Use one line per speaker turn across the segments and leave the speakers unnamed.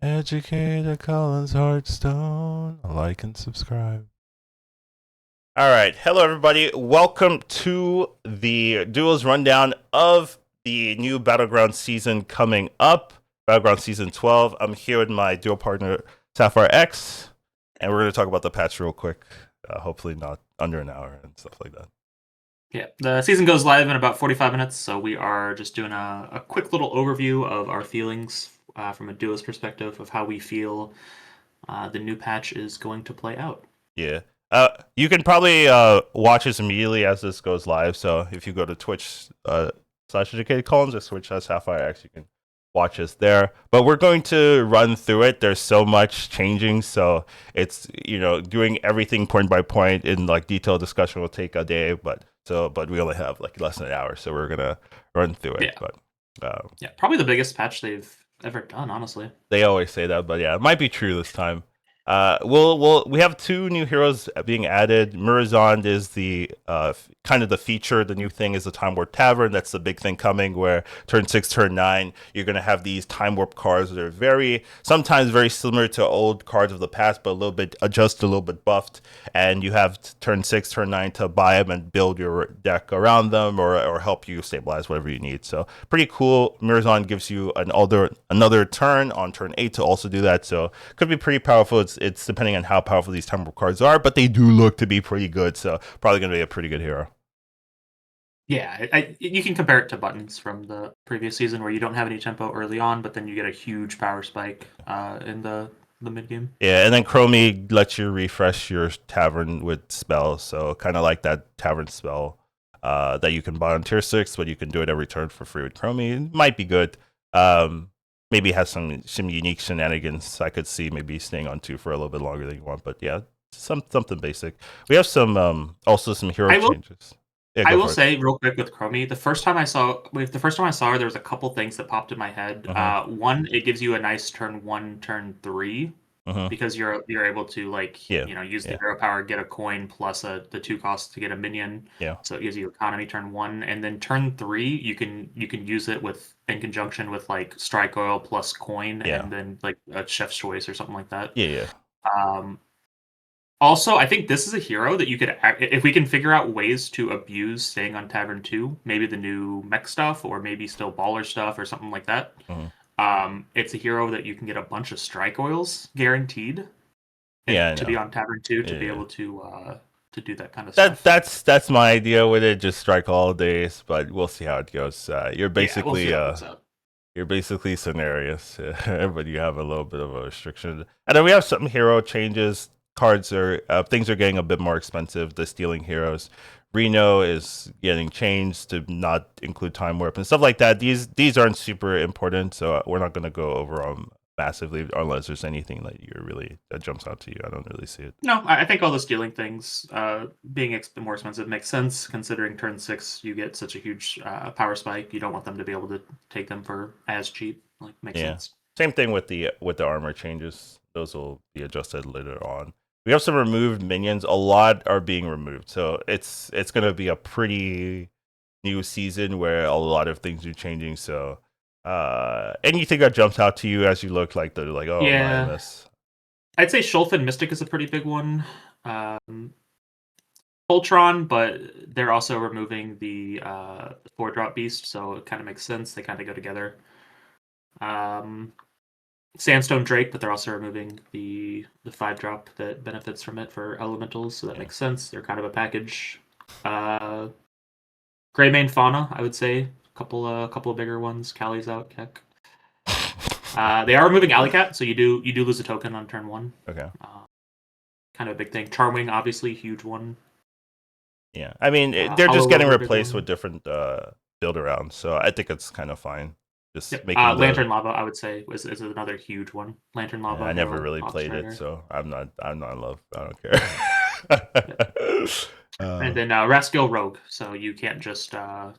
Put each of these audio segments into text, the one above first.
Educatedcollins Hearthstone. Like and subscribe. All right. Hello, everybody. Welcome to the Duels rundown of the new Battleground season coming up. Battleground Season 12. I'm here with my duo partner, Sapphire X, and we're going to talk about the patch real quick. Hopefully not under an hour and stuff like that.
Yeah, the season goes live in about 45 minutes, so we are just doing a quick little overview of our feelings from a duo's perspective of how we feel the new patch is going to play out.
Yeah. You can probably watch this immediately as this goes live. So if you go to Twitch /EducatedCollins or Switch Sapphire X, you can watch us there. But we're going to run through it. There's so much changing, so it's doing everything point by point in like detailed discussion will take a day. But we only have like less than an hour, so we're gonna run through it.
Yeah.
But
yeah, probably the biggest patch they've ever done, honestly.
they always say that, but yeah, it might be true this time. We have two new heroes being added. Murazond is the kind of the feature. The new thing is the Timewarp Tavern. That's the big thing coming. Where turn 6, turn 9, you're gonna have these Timewarp cards that are sometimes very similar to old cards of the past, but a little bit adjusted, a little bit buffed. And you have turn 6, turn 9 to buy them and build your deck around them, or help you stabilize whatever you need. So pretty cool. Murazond gives you another turn on turn 8 to also do that. So could be pretty powerful. It's depending on how powerful these Timewarp cards are, but they do look to be pretty good, so probably going to be a pretty good hero.
Yeah, you can compare it to Buttons from the previous season where you don't have any tempo early on, but then you get a huge power spike in the mid game.
Yeah, and then Chromie lets you refresh your Tavern with spells, so kind of like that Tavern spell that you can buy on tier 6, but you can do it every turn for free with Chromie. It might be good. Maybe has some unique shenanigans. I could see maybe staying on 2 for a little bit longer than you want, but yeah, something basic. We have some also some hero changes.
Yeah, I will say real quick with Chromie, the first time I saw her, there was a couple things that popped in my head. One, it gives you a nice turn 1, turn 3. Because you're able to use the hero power, get a coin plus the 2 costs to get a minion.
Yeah.
So it gives you economy turn 1, and then turn 3 you can use it in conjunction with like strike oil plus coin, and then like a chef's choice or something like that.
Yeah.
Also, I think this is a hero that you could, if we can figure out ways to abuse staying on Tavern 2, maybe the new mech stuff, or maybe still baller stuff or something like that. It's a hero that you can get a bunch of strike oils guaranteed. To be on Tavern 2 to be able to do that kind of stuff.
That's my idea with it. Just strike all days, but we'll see how it goes. You're basically you're basically scenarios, but you have a little bit of a restriction. And then we have some hero changes. Cards are things are getting a bit more expensive. The stealing heroes. Reno is getting changed to not include Timewarp and stuff like that. These aren't super important, so we're not going to go over them massively unless there's anything that jumps out to you. I don't really see it.
No, I think all the stealing things being more expensive makes sense, considering turn 6 you get such a huge power spike. You don't want them to be able to take them for as cheap. Makes sense.
Same thing with the armor changes. Those will be adjusted later on. We have some removed minions. A lot are being removed, so it's going to be a pretty new season where a lot of things are changing. So, anything that jumps out to you as you look like my this.
I'd say Shulfin Mystic is a pretty big one. Voltron, but they're also removing the 4-drop beast, so it kind of makes sense. They kind of go together. Sandstone Drake, but they're also removing the 5-drop that benefits from it for elementals, so that makes sense. They're kind of a package. Greymane Fauna, I would say. A couple of bigger ones. Callie's out, Keck. They are removing Alleycat, so you do lose a token on turn 1.
Okay.
Kind of a big thing. Charmwing, obviously, huge one.
Yeah, I mean they're just getting replaced with different build arounds, so I think it's kind of fine.
Lantern Lava, I would say, is another huge one. Lantern Lava.
I never really played it, so I'm not in love. I don't care.
And then Raskill Rogue, so you can't just have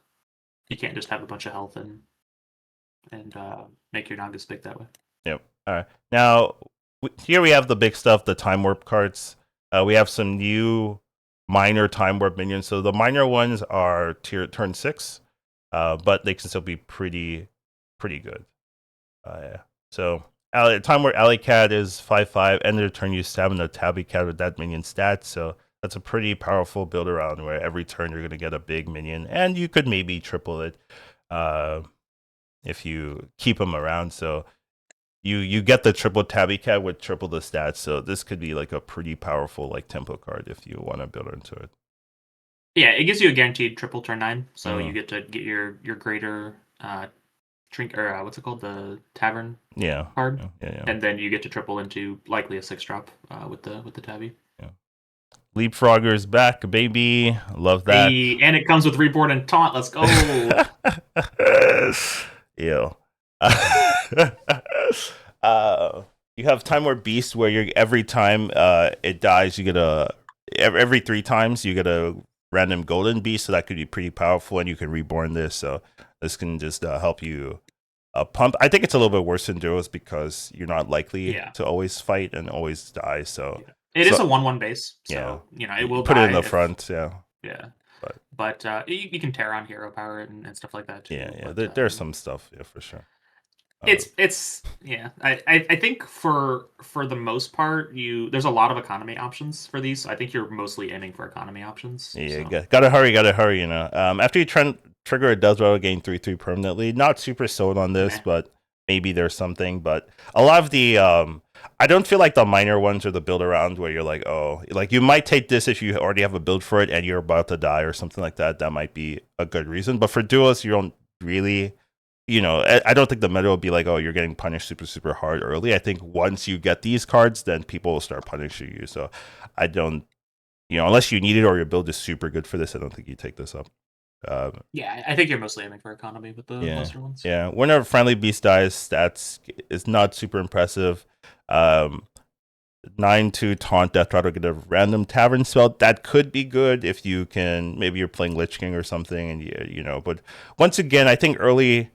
a bunch of health and make your Nagas big that way.
Yep. All right. Now here we have the big stuff, the Timewarp cards. We have some new minor Timewarp minions. So the minor ones are turn 6, but they can still be pretty good. Yeah. So Time where Alley Cat is 5/5, end of the turn you summon Tabby Cat with that minion stat, so that's a pretty powerful build around where every turn you're gonna get a big minion, and you could maybe triple it if you keep them around. So you get the triple Tabby Cat with triple the stats, so this could be like a pretty powerful like tempo card if you want to build into it.
Yeah, it gives you a guaranteed triple turn 9, so you get to get your greater drink, or what's it called, the tavern card, and then you get to triple into likely a 6-drop with the tabby.
Yeah. Leapfrogger's back, baby. Love that.
Hey, and it comes with Reborn and Taunt. Let's go.
Ew. You have Timewarp Beast where you're every time it dies, you get every 3 times you get a random golden beast, so that could be pretty powerful, and you can reborn this. So this can just help you pump. I think it's a little bit worse than duos because you're not likely to always fight and always die. So
it is a 1/1 base. So it will
put
die
it in the front. Yeah.
But you can tear on hero power and stuff like that too.
Yeah. There's some stuff, for sure.
It's I think for the most part there's a lot of economy options for these. I think you're mostly aiming for economy options.
Gotta hurry, after you trigger a Death Rattle, gain 3/3 permanently. Not super sold on this, but maybe there's something. But a lot of the I don't feel like the minor ones are the build around where you're like, oh, like you might take this if you already have a build for it and you're about to die or something like that. That might be a good reason. But for duos, you don't really, I don't think the meta will be like, oh, you're getting punished super, super hard early. I think once you get these cards, then people will start punishing you. So I don't, unless you need it or your build is super good for this, I don't think you take this up.
I think you're mostly aiming for economy with the monster ones.
Yeah, whenever friendly beast dies, stats is not super impressive. 9/2 taunt death rattle, get a random tavern spell. That could be good if you can. Maybe you're playing Lich King or something, and But once again, I think early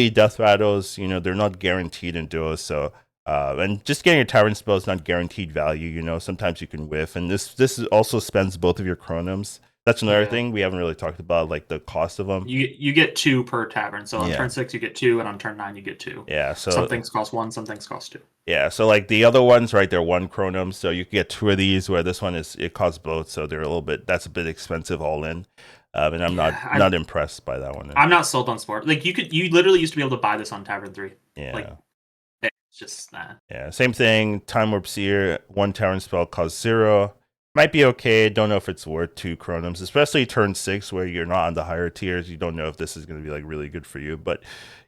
death rattles, they're not guaranteed in duos. So and just getting a tavern spell is not guaranteed value. Sometimes you can whiff, and this also spends both of your chronoms. That's another thing we haven't really talked about, like the cost of them.
You get 2 per tavern. So on turn 6 you get 2, and on turn 9 you get 2.
Yeah, so
some things cost 1, some things cost 2.
Yeah, so like the other ones, right? They're 1 chronom, so you can get 2 of these. Where this one it costs both, so they're that's a bit expensive all in. And I'm not impressed by that one.
I'm not sold on sport. Like you literally used to be able to buy this on Tavern 3.
Yeah.
Like it's just nah.
Yeah, same thing. Timewarp Seer, 1 tavern spell costs 0. Might be okay. Don't know if it's worth 2 chronoms, especially turn 6 where you're not on the higher tiers. You don't know if this is going to be like really good for you, but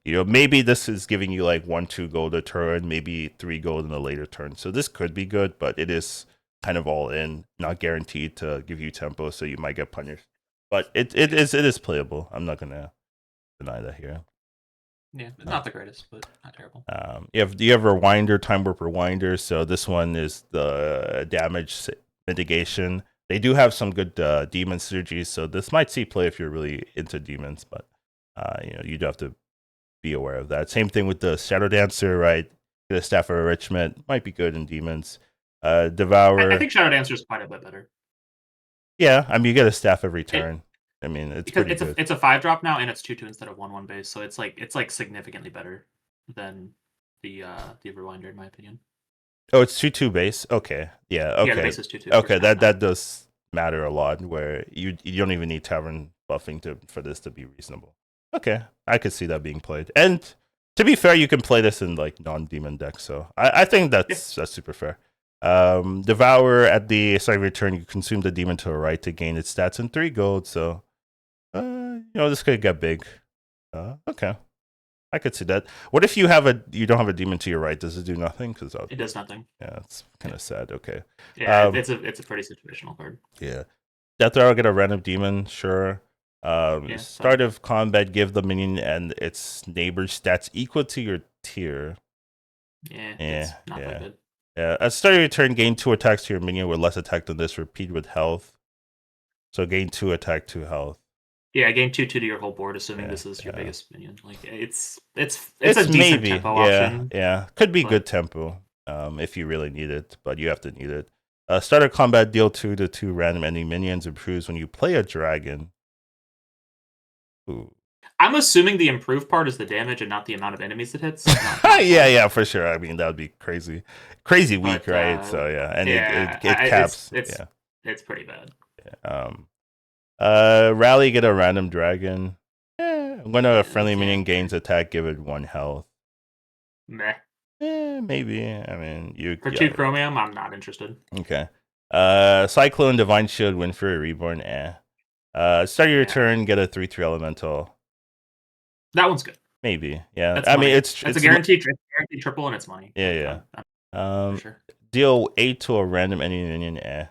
maybe this is giving you like 1-2 gold a turn, maybe 3 gold in a later turn. So this could be good, but it is kind of all in, not guaranteed to give you tempo, so you might get punished. But it is playable. I'm not gonna deny that here.
Yeah, not the greatest, but not terrible.
You have Rewinder, Timewarp Rewinder. So this one is the damage mitigation. They do have some good demon synergies, so this might see play if you're really into demons, but you do have to be aware of that. Same thing with the Shadow Dancer, right? Get a Staff of Enrichment, might be good in demons. Devour.
I think Shadow Dancer is quite a bit better.
Yeah, I mean you get a staff every turn. It's
because
pretty good.
It's a 5-drop now, and it's 2/2 instead of 1/1 base, so it's like significantly better than the Rewinder in my opinion.
Oh, it's 2/2 base. Okay, yeah. Okay,
yeah, the base is 2/2.
Okay, that does matter a lot. Where you don't even need tavern buffing for this to be reasonable. Okay, I could see that being played. And to be fair, you can play this in like non-demon decks, so I think that's super fair. Devour, at the start of your turn, you consume the demon to the right to gain its stats and 3 gold. So, this could get big. Okay, I could see that. What if you don't have a demon to your right? Does it do nothing?
It does nothing.
Yeah, it's kind of sad. Okay.
Yeah, it's a pretty situational card.
Yeah, Death Rattle, get a random demon. Sure. Start of combat, give the minion and its neighbor's stats equal to your tier.
Yeah, it's not that good.
Yeah, at the start of your turn, gain 2 attacks to your minion with less attack than this. Repeat with health. So gain 2 attack, 2 health.
Yeah, gain 2 to your whole board, assuming this is your biggest minion. Like it's a decent tempo option.
Yeah, could be good tempo if you really need it, but you have to need it. Start of combat, deal 2 to 2 random ending minions. Improves when you play a dragon. Ooh.
I'm I'm assuming the improved part is the damage and not the amount of enemies it hits.
Yeah, for sure. I mean, that would be crazy weak,
But
right? So yeah, and
yeah,
it caps.
it's pretty bad.
Um, rally, get a random dragon. When a friendly minion gains attack, give it 1 health.
Meh.
Maybe. I mean,
For 2 chromium, I'm not interested.
Okay. Cyclone, Divine Shield, Windfury, Reborn. Start your turn, get a 3/3 elemental.
That one's good.
Maybe. Yeah.
That's
I
money.
mean, it's
a guaranteed triple and it's money.
Yeah.
For sure.
Deal 8 to a random enemy minion.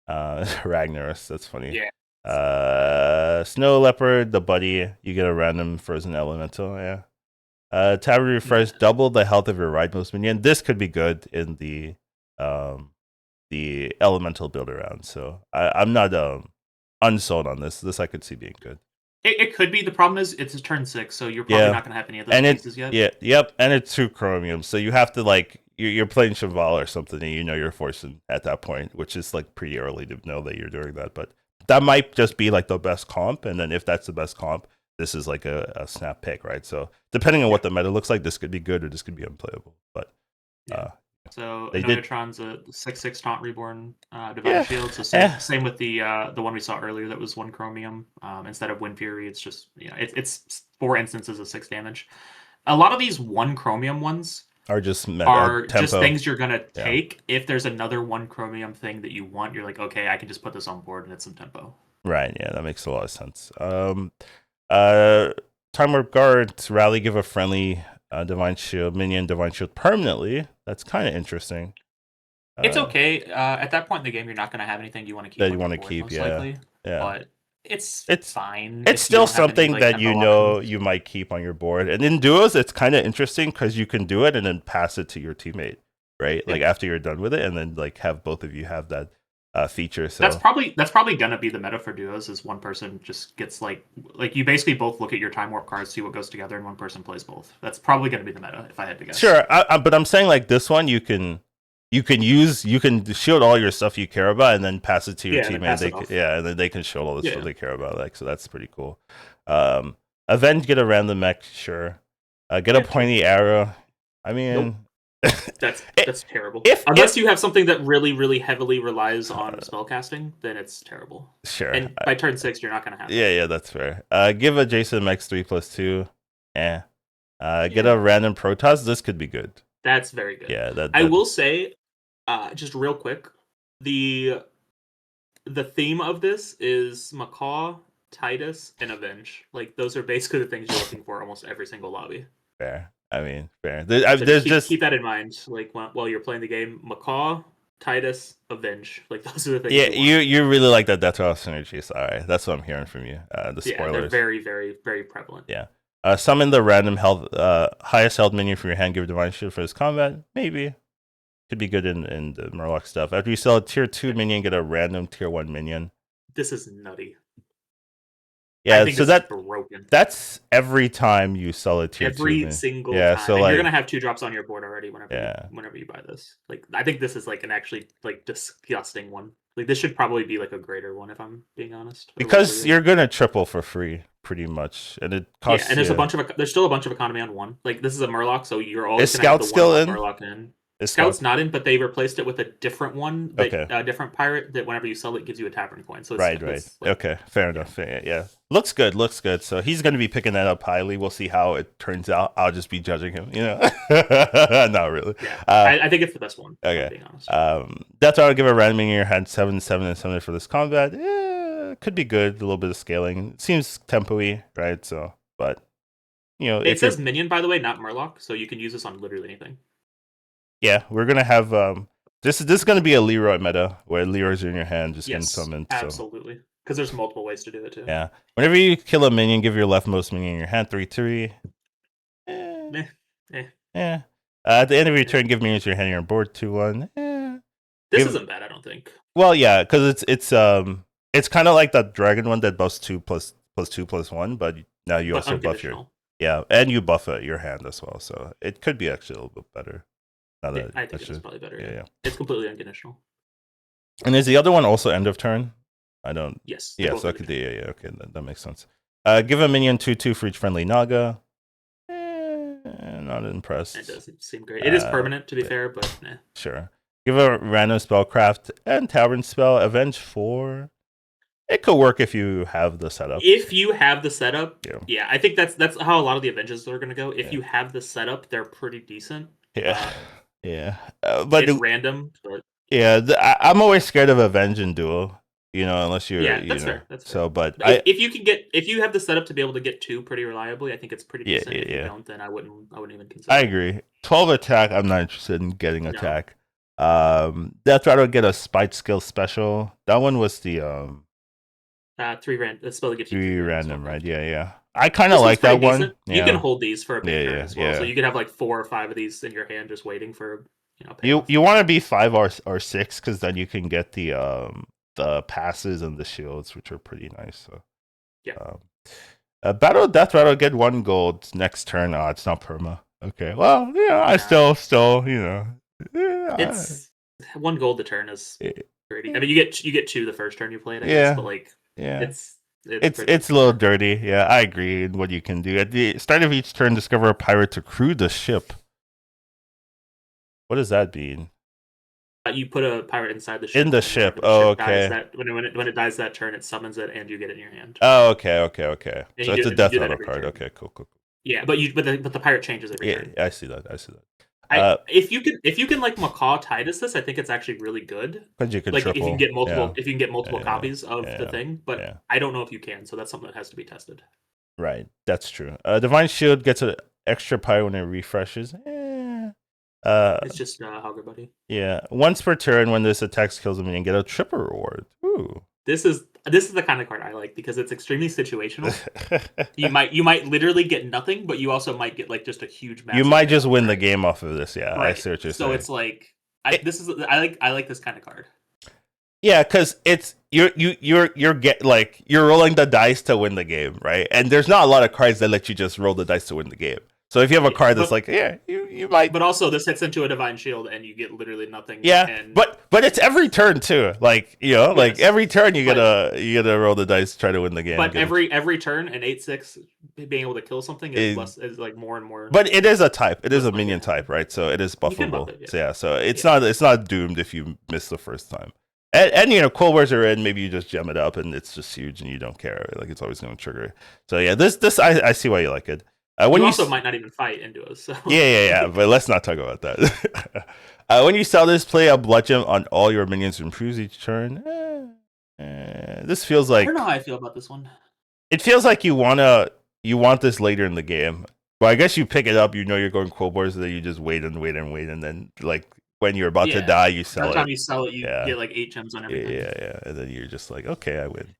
Ragnaros. That's funny.
Yeah.
Snow Leopard, the buddy. You get a random frozen elemental. Yeah. Tavern Refresh, double the health of your rightmost minion. This could be good in the elemental build around. So I'm not unsold on this. This I could see being good.
It could be. The problem is it's turn 6, so you're probably not going to have any of those pieces yet.
Yeah, yep, and it's 2 chromium, so you have to like you're playing Cheval or something, and you're forcing at that point, which is like pretty early to know that you're doing that. But that might just be like the best comp, and then if that's the best comp, this is like a snap pick, right? So depending on what the meta looks like, this could be good or this could be unplayable. But
so Anototron's a 6/6 taunt reborn divine shield. So same with the one we saw earlier that was 1 chromium. Instead of Wind Fury, it's just it's 4 instances of 6 damage. A lot of these 1 chromium ones
are just
things you're gonna take. If there's another 1 chromium thing that you want, you're like, okay, I can just put this on board and it's some tempo.
Right. Yeah, that makes a lot of sense. Timewarp Guards, rally, give a friendly Divine Shield minion Divine Shield permanently. That's kind of interesting.
It's okay. At that point in the game, you're not going to have anything you want to keep.
That you want to keep,
likely. But it's fine.
It's still something that you might keep on your board. And in duos, it's kind of interesting because you can do it and then pass it to your teammate, right? Like after you're done with it, and then like have both of you have that feature. So
that's probably gonna be the meta for duos. Is one person just gets like you basically both look at your time warp cards, see what goes together, and one person plays both. That's probably gonna be the meta if I had to guess.
Sure, but I'm saying like this one, you can shield all your stuff you care about and then pass it to your teammate. And then they can shield all the stuff they care about. Like, so that's pretty cool. Avenge, get a random mech, sure. Get a pointy arrow. I mean,
nope. That's terrible. Unless you have something that really, really heavily relies on spellcasting, then it's terrible.
Sure.
And by turn 6, you're not gonna have.
Yeah, that's fair. Give a Jason Mex 3/2. Get a random Protoss. This could be good.
That's very good.
Yeah,
I will say, just real quick, the theme of this is Macaw, Titus, and Avenge. Like those are basically the things you're looking for almost every single lobby.
Fair. I mean, fair.
Keep that in mind. Like while you're playing the game, Macaw, Titus, Avenge. Like those are the things.
Yeah, you really like that Death Roll synergy. Sorry, that's what I'm hearing from you. The spoilers.
Yeah, they're very, very, very prevalent.
Yeah. Summon the random health, highest health minion from your hand. Give Divine Shield for this combat. Maybe could be good in the Murloc stuff. After you sell a tier 2 minion, get a random tier 1 minion.
This is nutty.
Yeah, so that's every time you sell a tier 2.
Every single time. So you're gonna have 2 drops on your board already whenever you buy this. Like I think this is like an actually like disgusting one. Like this should probably be like a greater one if I'm being honest.
Because you're gonna triple for free pretty much, and it costs.
Yeah, and there's still a bunch of economy on 1. Like this is a Murloc, so you're always
gonna have the
still
in?
Murloc in. Scout's not in, but they replaced it with a different one, a different pirate that whenever you sell it gives you a tavern coin. So
right. Okay, fair enough. Yeah, looks good. So he's going to be picking that up highly. We'll see how it turns out. I'll just be judging him, Not really.
Yeah, I think it's the best one.
Okay.
Being honest.
That's why I'll give a random in your hand 7, 7, and 7 for this combat. Could be good. A little bit of scaling. It seems tempo-y, right? So, but
it says minion by the way, not Murloc, so you can use this on literally anything.
Yeah, we're gonna have this is gonna be a Leroy meta where Leroy's in your hand, just getting summoned.
Absolutely, because there's multiple ways to do it too.
Yeah, whenever you kill a minion, give your leftmost minion in your hand 3/3. At the end of your turn, give minions your hand in your board 2/1.
This isn't bad, I don't think.
Well, yeah, because it's kind of like that dragon one that buffs 2/2/2/1, but now you also buff and you buff your hand as well, so it could be actually a little bit better.
I think it's probably better. Yeah. It's completely unconditional.
And is the other one also end of turn? I don't.
Yes.
Yeah. So I could. Yeah. Okay. That makes sense. Give a minion 2/2 for each friendly Naga. Not impressed.
It doesn't seem great. It is permanent, to be fair, but nah.
Sure. Give a random spellcraft and tavern spell. Avenge 4. It could work if you have the setup.
If you have the setup, yeah, I think that's how a lot of the Avenges are going to go. If you have the setup, they're pretty decent.
Yeah, but
it's random. But...
yeah, I'm always scared of Avenge and Duel. Unless you're
that's fair. That's fair.
So, but
if you have the setup to be able to get 2 pretty reliably, I think it's pretty decent. If you don't, then I wouldn't even consider.
I agree. 12 attack. I'm not interested in getting attack. Death Rattle get a Spite skill special. That one was the
3 random. Spell that gives you
3 random, right? Yeah. I kind of like that one.
You can hold these for a big turn as well. So you can have like 4 or 5 of these in your hand, just waiting for
You want to be 5 or 6 because then you can get the passes and the shields, which are pretty nice. So Battle Death Rattle get 1 gold next turn. Oh, it's not perma. Okay, well, I still
it's 1 gold the turn is pretty. I mean, you get 2 the first turn you play it. I guess, but like it's
a little dirty. Yeah, I agree. What you can do at the start of each turn, discover a pirate to crew the ship. What does that mean?
You put a pirate inside the ship.
In the ship. Oh, okay.
When it dies that turn, it summons it, and you get it in your hand.
Oh, okay. So it's a Death Rattle card.
Turn.
Okay, cool.
Yeah, but the pirate changes every turn.
Yeah, I see that.
If you can like Macaw Titus this, I think it's actually really good.
Because you can
like
triple,
if you can get multiple copies of the thing, but I don't know if you can, so that's something that has to be tested.
Right, that's true. Divine Shield gets an extra pirate when it refreshes.
It's just Hogger Buddy.
Yeah, once per turn when this attacks kills a minion, get a triple reward. Ooh.
This is the kind of card I like because it's extremely situational. you might literally get nothing, but you also might get like just a huge.
You might just win the game off of this. Yeah,
right.
I see what you're saying.
So it's like I like this kind of card.
Yeah, because it's you're rolling the dice to win the game, right? And there's not a lot of cards that let you just roll the dice to win the game. So if you have a card that's you might.
But also, this hits into a Divine Shield, and you get literally nothing.
Yeah, but it's every turn too. Like every turn you gotta roll the dice to try to win the game.
But every turn, an 8/6 being able to kill something is like more and more.
But it is a type. It is a minion type, right? So it is buffable. So it's not doomed if you miss the first time. And Cold Wars are in. Maybe you just gem it up, and it's just huge, and you don't care. Like it's always going to trigger. So yeah, this I see why you like it.
When you also might not even fight into us. So.
Yeah. But let's not talk about that. When you sell this, play a blood gem on all your minions, improves each turn. This feels like
I don't know how I feel about this one.
It feels like you want this later in the game. But I guess you pick it up. You're going Cold Wars, and then you just wait, and then like when you're about to die, you sell it.
Every time you sell it, you get like 8 gems on everything.
Yeah, and then you're just like, okay, I win.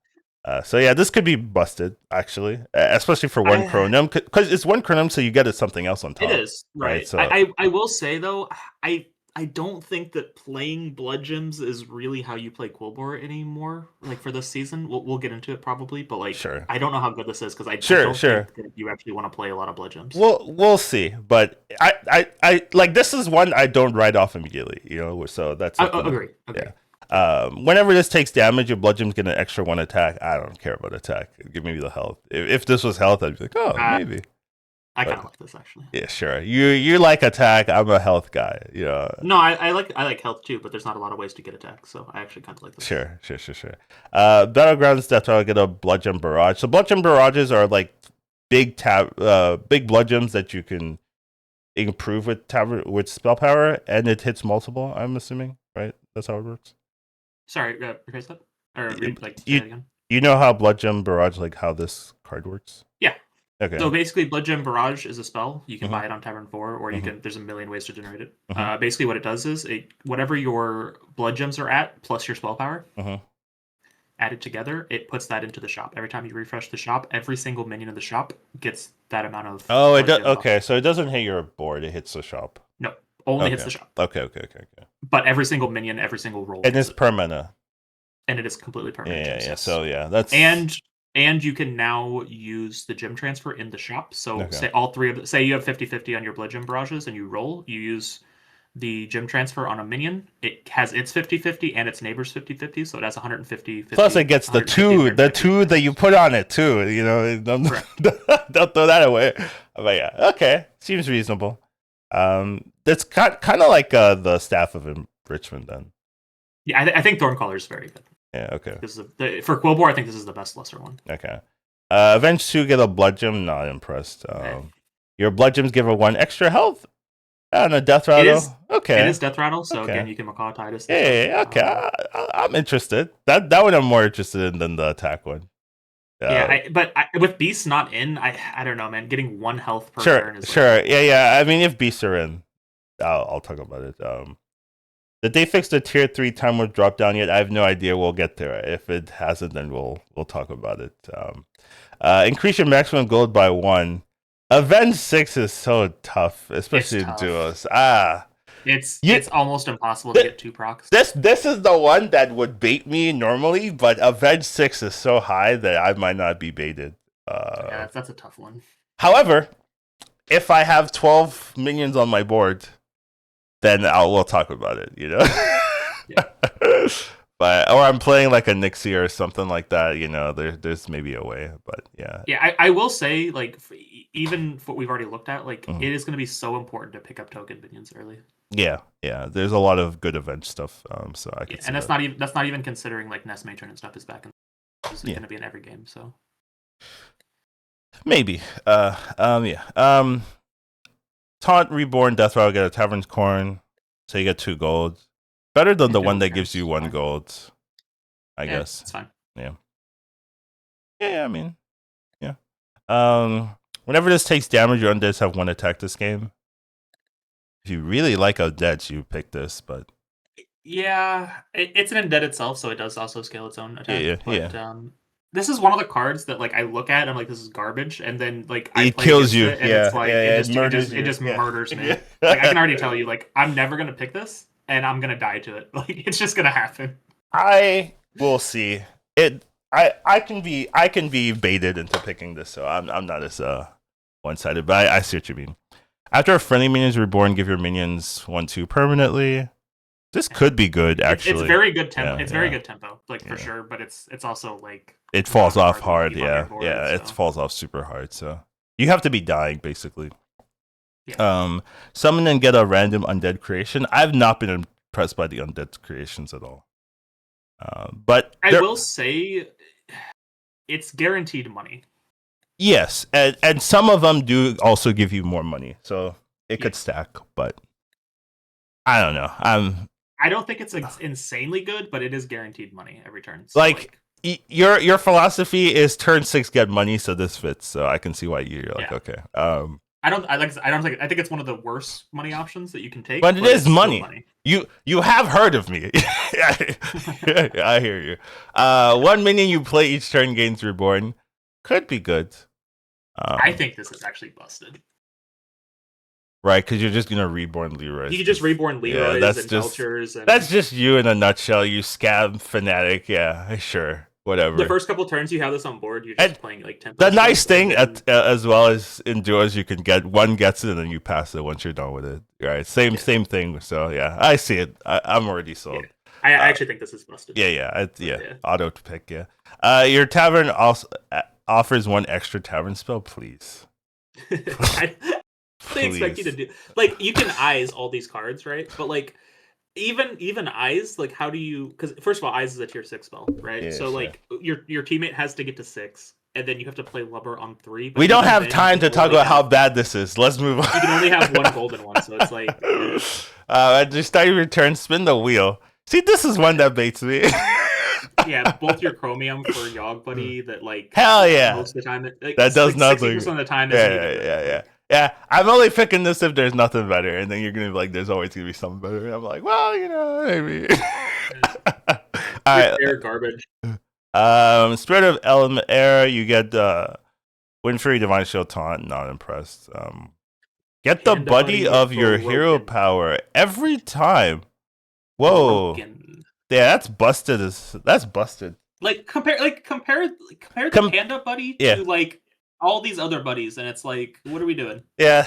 So yeah, this could be busted actually, especially for 1 chronum, because it's 1 chronum, so you get something else on top.
It is right. So I will say though, I don't think that playing blood gems is really how you play Cold War anymore. Like for this season, we'll get into it probably, but like I don't know how good this is because I don't think that you actually want to play a lot of blood gems.
We'll see, but I like this is one I don't write off immediately. So that's
I agree.
Yeah. Whenever this takes damage, your blood gems get an extra 1 attack. I don't care about attack. Give me the health. If this was health, I'd be like, maybe.
I kind of like this actually.
Yeah, sure. You like attack. I'm a health guy.
No, I like health too, but there's not a lot of ways to get attack, so I actually kind of like this.
Sure. Battlegrounds Death Rattle get a blood gem barrage. So blood gem barrages are like big blood gems that you can improve with spell power, and it hits multiple. I'm assuming, right? That's how it works.
Sorry, rephrase that. Or say that again.
You know how Blood Gem Barrage, like how this card works?
Yeah.
Okay.
So basically, Blood Gem Barrage is a spell. You can buy it on Tavern 4, or you can. There's a million ways to generate it. Basically, what it does is whatever your blood gems are at plus your spell power, added together, it puts that into the shop. Every time you refresh the shop, every single minion in the shop gets that amount of.
Oh, it does. Okay, so it doesn't hit your board; it hits the shop.
No, only hits the shop.
Okay.
But every single minion, every single roll.
And it's per mana.
And it is completely permanent.
Yeah. So that's
and you can now use the gem transfer in the shop. So say all 3 of say you have 50-50 on your blood gem barrages and you roll, you use the gym transfer on a minion, it has its 50/50 and its neighbor's 50/50, so it has 150/50.
Plus, it gets the 2 that you put on it too. You know, don't, don't throw that away. But yeah, okay, seems reasonable. That's kind of like the staff of enrichment then.
Yeah, I think Thorncaller is very good.
Yeah, okay.
This is for Quillbore, I think this is the best lesser one.
Okay. Avenge 2 get a blood gem. Not impressed. Your blood gems give her 1 extra health. And a death rattle. Okay.
It is death rattle, so again you can Macaw Titus.
Yeah, okay. I'm interested. That one I'm more interested in than the attack one.
But with beasts not in, I don't know, man. Getting 1 health per turn is
yeah. I mean, if beasts are in, I'll talk about it. Did they fix the tier 3 Timewarp drop down yet? I have no idea. We'll get there. If it hasn't, then we'll talk about it. Increase your maximum gold by 1. Avenge 6 is so tough, especially in duos.
It's almost impossible to get 2 procs.
This is the one that would bait me normally, but Avenge 6 is so high that I might not be baited.
Yeah, that's a tough one.
However, if I have 12 minions on my board, then we'll talk about it, you know? Yeah. Or I'm playing like a Nixie or something like that, you know, there's maybe a way, but yeah.
Yeah, I will say, like, even what we've already looked at, like, it is going to be so important to pick up token minions early.
Yeah, there's a lot of good event stuff, so I can see
and that's
that.
not even considering, like, Nest Matron and stuff is back in. It's going to be in every game, so.
Maybe. Taunt, Reborn, Death Rattle, get a Tavern's Corn, so you get 2 gold. Better than the one that gives you 1 gold, I guess.
It's fine.
Yeah. Yeah, I mean, yeah. Whenever this takes damage, your undeads have 1 attack this game. If you really like undeads, you pick this, but...
Yeah, it's an undead itself, so it does also scale its own attack.
Yeah.
This is one of the cards that, like, I look at and I'm like, this is garbage, and then, like,
it kills you.
It's like, it just murders me. Like, I can already tell you, like, I'm never gonna pick this, and I'm gonna die to it. Like, it's just gonna happen.
I will see it. I can be baited into picking this, so I'm not as one-sided. But I see what you mean. After a friendly minion is reborn, give your minions 1/2 permanently. This could be good, actually.
It's very good tempo. It's very good tempo, like, for sure. But it's also like
it falls off hard. It falls off super hard. So you have to be dying basically. Yeah. Summon and get a random undead creation. I've not been impressed by the undead creations at all. But
I will say, it's guaranteed money.
Yes, and some of them do also give you more money, so it could stack. But I don't know.
I don't think it's insanely good, but it is guaranteed money every turn.
So your philosophy is turn 6 get money, so this fits. So I can see why you're like, okay.
I think it's one of the worst money options that you can take.
But it is money. You have heard of me. I hear you. 1 minion you play each turn gains reborn. Could be good.
I think this is actually busted.
Right, because you're just gonna reborn Leroy.
You can just reborn Leroy and Belchers.
That's just you in a nutshell, you scab fanatic. Yeah, sure, whatever.
The first couple turns you have this on board, you're just playing like 10.
The nice thing, as well as in duos, you can get one gets it and then you pass it once you're done with it. Right, same thing. So yeah, I see it. I'm already sold.
Yeah. I actually think this is busted.
Yeah. Auto pick. Yeah. Your tavern also offers 1 extra tavern spell, please.
They expect you to do, like, you can eyes all these cards, right? But like even eyes, like, how do you, because first of all, eyes is a tier 6 spell, right? So like your teammate has to get to 6, and then you have to play Lubber on 3.
We don't have time to talk about how bad this is. Let's move on.
You can only have 1 golden one, so it's like
at the start of your turn, spin the wheel. See, this is one that baits me.
Yeah, both your Chromium for Yogg Buddy that, like,
hell yeah,
most of the time
that does nothing.
60% of the time
Yeah, I'm only picking this if there's nothing better, and then you're gonna be like, there's always gonna be something better. And I'm like, well, you know, maybe. All right,
air garbage.
Spirit of Element Air, you get Windfury, Divine Shield, Taunt. Not impressed. Get the buddy of your hero power every time. Whoa,
broken.
Yeah, that's busted. That's busted.
Like compare the Panda Buddy to like all these other buddies, and it's like, what are we doing?
Yeah,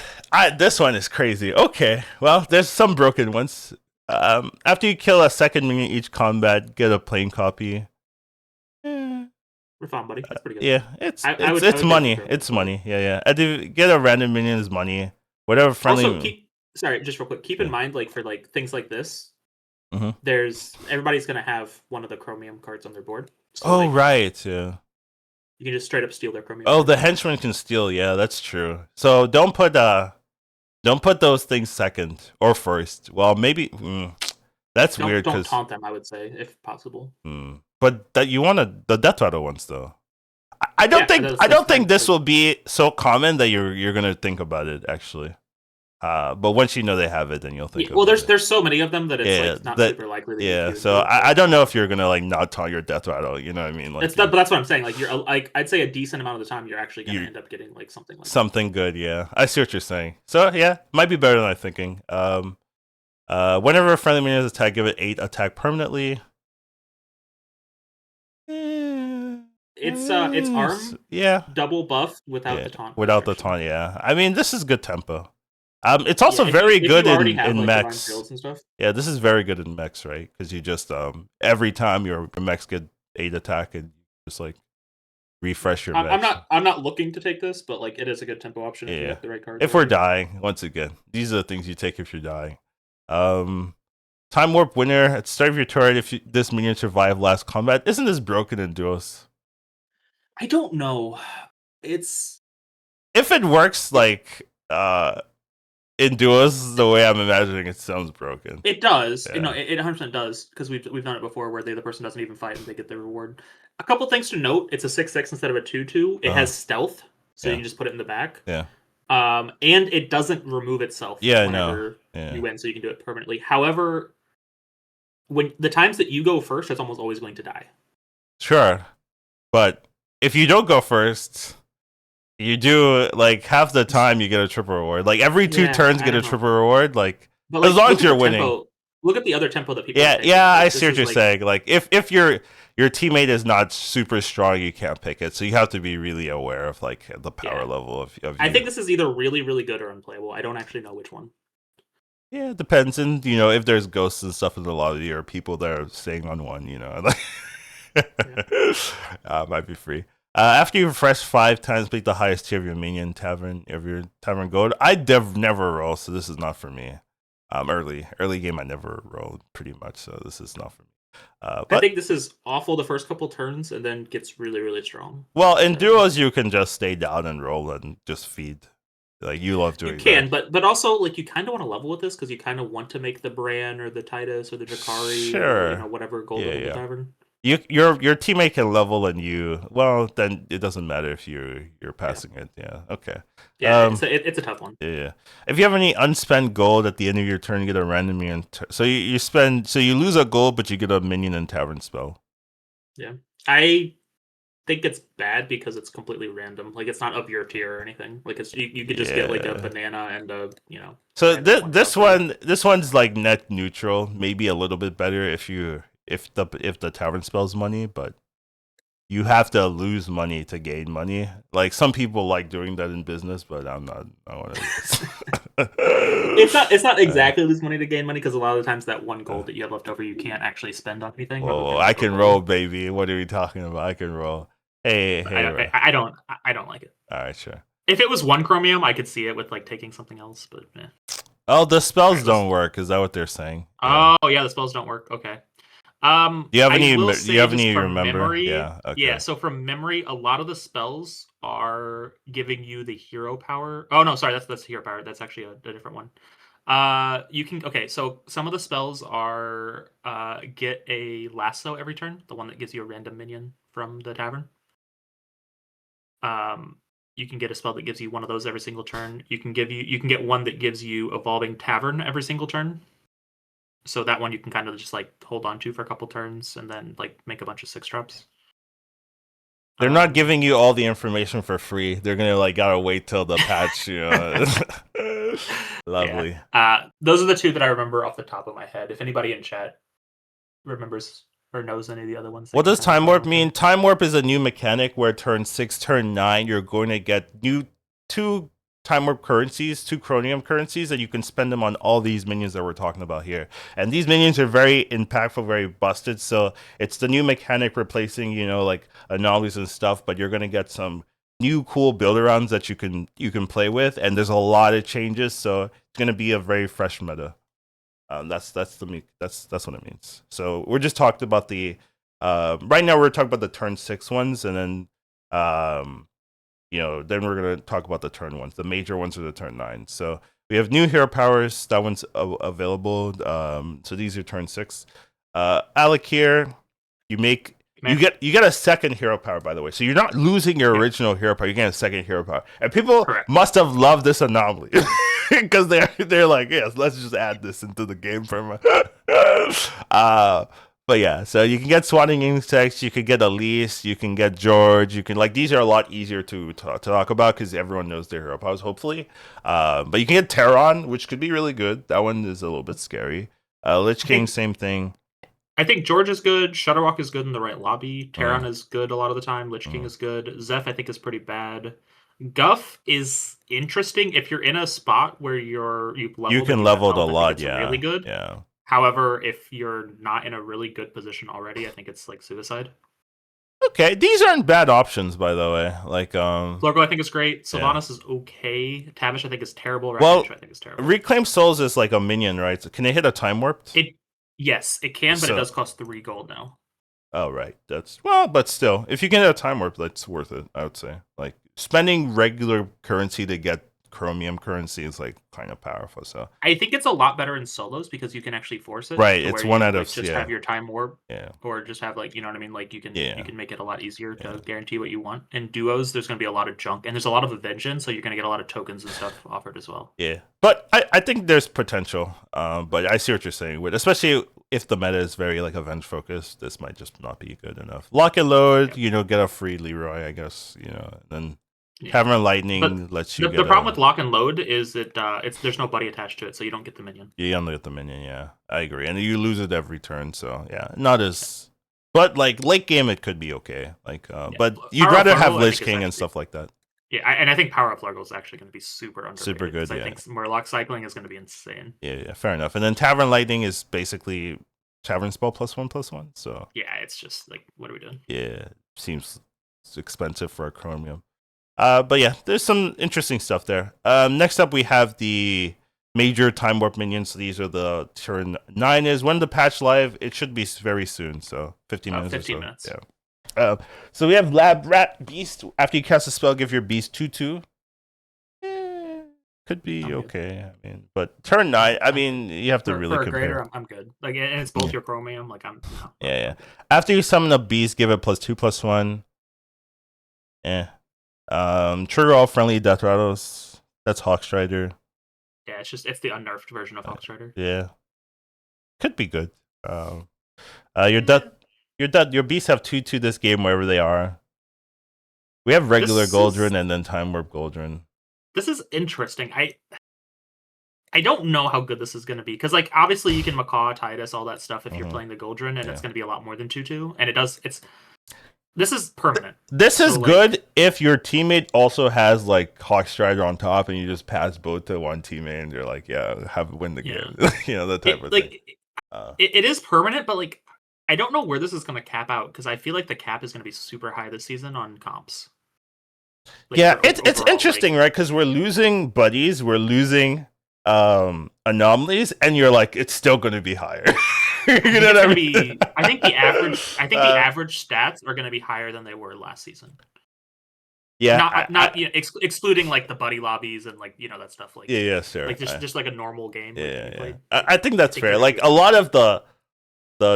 this one is crazy. Okay, well, there's some broken ones. After you kill a second minion each combat, get a plain copy. Eh,
We're fine, buddy. That's pretty good.
yeah,
I would
it's
take
money.
German
It's
for it.
money. Yeah. And to get a random minion is money. Whatever friendly.
Also, sorry, just real quick. Keep in mind, like for like things like this,
Mhm.
everybody's gonna have one of the chromium cards on their board. So,
Oh
like,
right, yeah.
you can just straight up steal their chromium.
Oh, the
cards.
henchman can steal. Yeah, that's true. So don't put those things second or first. Well, maybe that's weird
Don't
because
taunt them. I would say, if possible.
but that you want the death rattle ones though. I don't
Yeah,
think
that's
I don't think
fine.
this will be so common that you're gonna think about it actually. But once you know they have it, then you'll think.
Yeah, well,
about it.
there's so many of them that it's like not super likely. That
Yeah,
you
so I don't know if you're gonna like not taunt your death rattle. You know what I mean? Like,
but that's what I'm saying. Like you're like I'd say a decent amount of the time you're actually gonna end up getting like something like
something good. Yeah, I see what you're saying. So yeah, might be better than I'm thinking. Whenever a friendly minion is attacked, give it 8 attack permanently.
It's arm,
yeah,
double buff without the taunt.
Without the taunt, yeah. I mean, this is good tempo. It's also
if
very
you
good
already
in
have, like,
mechs.
and stuff.
Yeah, this is very good in mechs, right? Because you just every time your mechs get 8 attack and just like refresh your mechs.
I'm not looking to take this, but like it is a good tempo option if you have the right card.
If we're dying, once again, these are the things you take if you're dying. Timewarp winner at the start of your turn. If this minion survive last combat, isn't this broken in duos?
I don't know. It's
if it works like in duos the way I'm imagining it sounds broken.
It does. Yeah. No, it 100% does because we've done it before where the person doesn't even fight and they get their reward. A couple things to note: it's a 6/6 instead of a 2/2. It has stealth, so you can just put it in the back.
Yeah.
And it doesn't remove itself. Whenever you win, so you can do it permanently. However, when the times that you go first, it's almost always going to die.
Sure, but if you don't go first, you do like half the time you get a triple reward. Like every 2 turns, get a triple reward. Like, but as long as you're winning.
Look at the other tempo that people.
Yeah, I see what you're saying. Like if your teammate is not super strong, you can't pick it. So you have to be really aware of like the power level of you.
I think this is either really, really good or unplayable. I don't actually know which one.
Yeah, it depends. And if there's ghosts and stuff in the lobby or people that are staying on one, might be free. After you refresh 5 times, pick the highest tier of your minion tavern gold. I never roll, so this is not for me. Early game I never rolled pretty much, so this is not for me. But
I think this is awful the first couple turns and then gets really, really strong.
Well, in duos you can just stay down and roll and just feed. Like you love doing.
You can, but also like you kind of want to level with this because you kind of want to make the Bran or the Titus or the Drakari or whatever gold level the tavern.
Your teammate can level and then it doesn't matter if you're passing it. Yeah. Okay.
Yeah, it's a tough one.
Yeah. If you have any unspent gold at the end of your turn, you get a random minion. So you lose a gold, but you get a minion and tavern spell.
Yeah, I think it's bad because it's completely random. Like it's not of your tier or anything. Like it's you could just get like a banana and a
So this one's like net neutral. Maybe a little bit better if the tavern spell's money, but you have to lose money to gain money. Like some people like doing that in business, but I'm not. I want to.
It's not exactly lose money to gain money because a lot of the times that one gold that you have left over you can't actually spend on anything.
Oh, I can roll, baby. What are we talking about? I can roll. Hey,
I don't like it.
All right, sure.
If it was one chromium, I could see it with like taking something else, but
Oh, the spells don't work. Is that what they're saying?
Oh, yeah, the spells don't work. Okay.
Do you have any you remember?
Memory,
yeah. Okay.
Yeah. So from memory, a lot of the spells are giving you the hero power. Oh no, sorry, that's hero power. That's actually a different one. You can so some of the spells are get a lasso every turn, the one that gives you a random minion from the tavern. You can get a spell that gives you one of those every single turn. You can get one that gives you evolving tavern every single turn. So that one you can kind of just like hold on to for a couple turns and then like make a bunch of 6-drops.
They're not giving you all the information for free. They're gonna gotta wait till the patch. Lovely.
Yeah. Those are the two that I remember off the top of my head. If anybody in chat remembers or knows any of the other ones.
What
That
does
can kind
Time
of
Warp
augment
mean?
that.
Time Warp is a new mechanic where turn 6, turn 9, you're going to get two Time Warp currencies, two Chromium currencies, and you can spend them on all these minions that we're talking about here. And these minions are very impactful, very busted. So it's the new mechanic replacing, like anomalies and stuff. But you're going to get some new cool build-arounds that you can play with, and there's a lot of changes. So it's going to be a very fresh meta. That's what it means. So we're just talking about the right now we're talking about the turn 6 ones, and then then we're gonna talk about the turn ones. The major ones are the turn 9. So we have new hero powers. That one's available. So these are turn 6. Alec here, you get a second hero power, by the way. So you're not losing your original hero power. You get a second hero power, and people
Correct.
must have loved this anomaly because they're like, yes, let's just add this into the game for but yeah, so you can get swatting insects, you can get Elise, you can get George, you can these are a lot easier to talk about because everyone knows their hero powers, hopefully. But you can get Terron, which could be really good. That one is a little bit scary. Lich King, same thing.
I think George is good. Shutterwalk is good in the right lobby. Terran is good a lot of the time. Lich King is good. Zeph, I think, is pretty bad. Guff is interesting if you're in a spot where you've leveled.
You can
and
level it a
health,
lot,
it's
yeah.
really good.
Yeah.
However, if you're not in a really good position already, I think it's like suicide.
Okay, these aren't bad options, by the way.
Florgo, I think is great. Sylvanas is okay. Tavish, I think is terrible.
Well,
I think is terrible.
Reclaim Souls is like a minion, right? So can they hit a Time Warp?
Yes, it can, but it does cost 3 gold now.
Oh, right. But still, if you can hit a Time Warp, that's worth it, I would say. Like, spending regular currency to get Chromium currency is like kind of powerful. So
I think it's a lot better in solos because you can actually force it.
Right, it's one out of
just have your Time Warp,
yeah,
or just have you know what I mean. Like you can make it a lot easier to guarantee what you want. In duos, there's going to be a lot of junk, and there's a lot of Avenging, so you're going to get a lot of tokens and stuff offered as well.
Yeah, but I think there's potential. But I see what you're saying with, especially if the meta is very like Avenge focused, this might just not be good enough. Lock and load, get a free Leroy, I guess, and then. Tavern Lightning lets you.
The problem with lock and load is that there's no buddy attached to it, so you don't get the minion.
You don't get the minion, yeah. I agree, and you lose it every turn, so yeah, not as. But like late game, it could be okay. But you'd rather have Lich King and stuff like that.
Yeah, and I think Power Up Largo is actually going to be super underrated.
Super good, yeah.
I think Murloc cycling is going to be insane.
Yeah, fair enough. And then Tavern Lightning is basically Tavern Spell +1/+1. So
yeah, it's just like, what are we doing?
Yeah, seems expensive for a Chromium. But yeah, there's some interesting stuff there. Next up, we have the major Time Warp minions. So these are the turn 9 is. When the patch live, it should be very soon. So 15 minutes
15
or so.
minutes.
Yeah. So we have Lab Rat Beast. After you cast a spell, give your beast 2/2. Could be okay. I mean, but turn 9, I mean, you have to really compare.
Greater, I'm good. Like, and it's both your Chromium. Like, I'm. No.
Yeah. After you summon a beast, give it +2/+1. Trigger all friendly death rattles. That's Hawkstrider.
Yeah, it's the unnerfed version of Hawkstrider.
Yeah, could be good. Your beasts have 2/2 this game wherever they are. We have regular Goldrun and then Time Warp Goldrun.
This is interesting. I don't know how good this is going to be because, like, obviously you can Macaw, Titus, all that stuff if you're playing the Goldrun, and it's going to be a lot more than 2/2, and this is permanent.
This is good if your teammate also has like Hawkstrider on top, and you just pass both to one teammate, and you're like, win the game. That type of thing.
It is permanent, but like, I don't know where this is going to cap out because I feel like the cap is going to be super high this season on comps.
It's interesting, right? Because we're losing buddies, we're losing anomalies, and you're like, it's still going to be higher. You know what I mean?
I think the average stats are going to be higher than they were last season.
Yeah,
excluding like the buddy lobbies and like that stuff. Like
sure.
Like just like a normal game.
Yeah. I think that's fair. Like a lot of the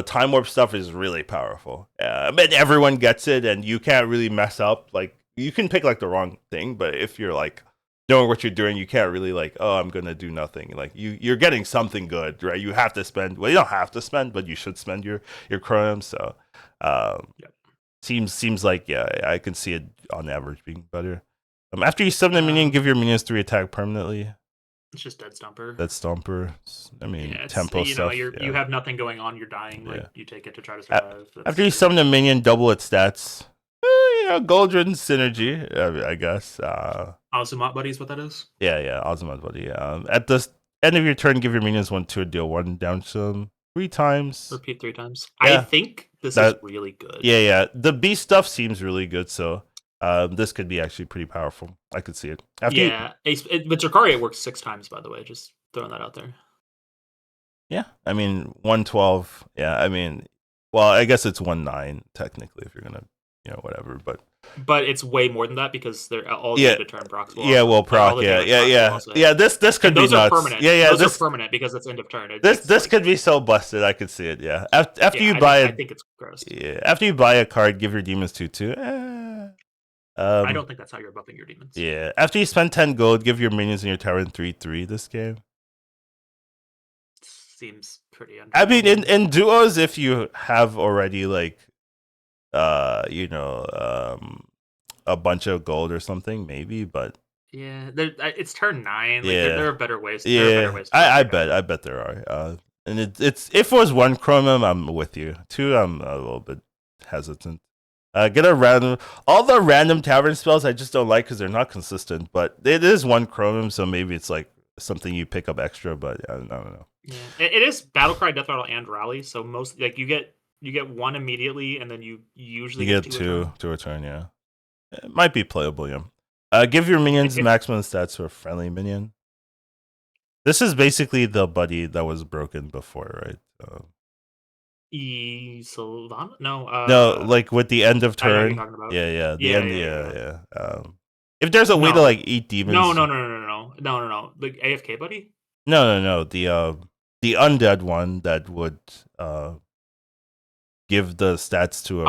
Time Warp stuff is really powerful. But everyone gets it, and you can't really mess up. Like you can pick like the wrong thing, but if you're like knowing what you're doing, you can't really like, I'm gonna do nothing. Like you're getting something good, right? You have to spend. Well, you don't have to spend, but you should spend your Chromium. So, seems like I can see it on average being better. After you summon a minion, give your minions 3 attack permanently.
It's just Dead Stomper.
Dead Stomper. I mean,
Yeah, it's
tempo
you know
stuff.
you have nothing going on. You're dying. Like
Yeah.
you take it to try to survive.
After you summon a minion, double its stats. Goldrin synergy, I guess.
Azumat buddies, what that is?
Yeah, Ozymandias buddy. At the end of your turn, give your minions 1/2 deal 1 down to them 3 times.
Repeat 3 times.
Yeah,
I think this is really good.
Yeah. The beast stuff seems really good, so this could be actually pretty powerful. I could see it.
With Drukhari, it works 6 times, by the way. Just throwing that out there.
Yeah, I mean 112. Yeah, I mean, well, I guess it's 1/9 technically if you're gonna, whatever. But
it's way more than that because they're all
end
of turn procs.
Proc. Yeah. This could be
nuts.
Are
permanent.
Yeah.
Those are permanent because it's end of turn.
This could be so busted. I could see it. Yeah. After you buy
I think it's gross.
Yeah. After you buy a card, give your demons 2/2.
I don't think that's how you're buffing your demons.
Yeah. After you spend 10 gold, give your minions in your tower 3/3 this game.
Seems pretty.
I mean, in duos, if you have already a bunch of gold or something, maybe, but
yeah, it's turn 9.
Yeah.
There are better ways.
Yeah,
there are better ways
I bet there are. And it's if it was 1 chromium, I'm with you. 2, I'm a little bit hesitant. Get a random. All the random tavern spells I just don't like because they're not consistent. But it is 1 chromium, so maybe it's like something you pick up extra. But I don't know.
Yeah, it is Battlecry, Death Rattle, and Rally. So most you get 1 immediately, and then you usually
get 2 to a turn. Yeah, it might be playable. Yeah. Give your minions maximum stats for a friendly minion. This is basically the buddy that was broken before, right?
Sylvana?
No, like with the end of turn. Yeah. The end. Yeah. If there's a way to eat demons.
No. The AFK buddy.
No. The undead one that would give the stats to a.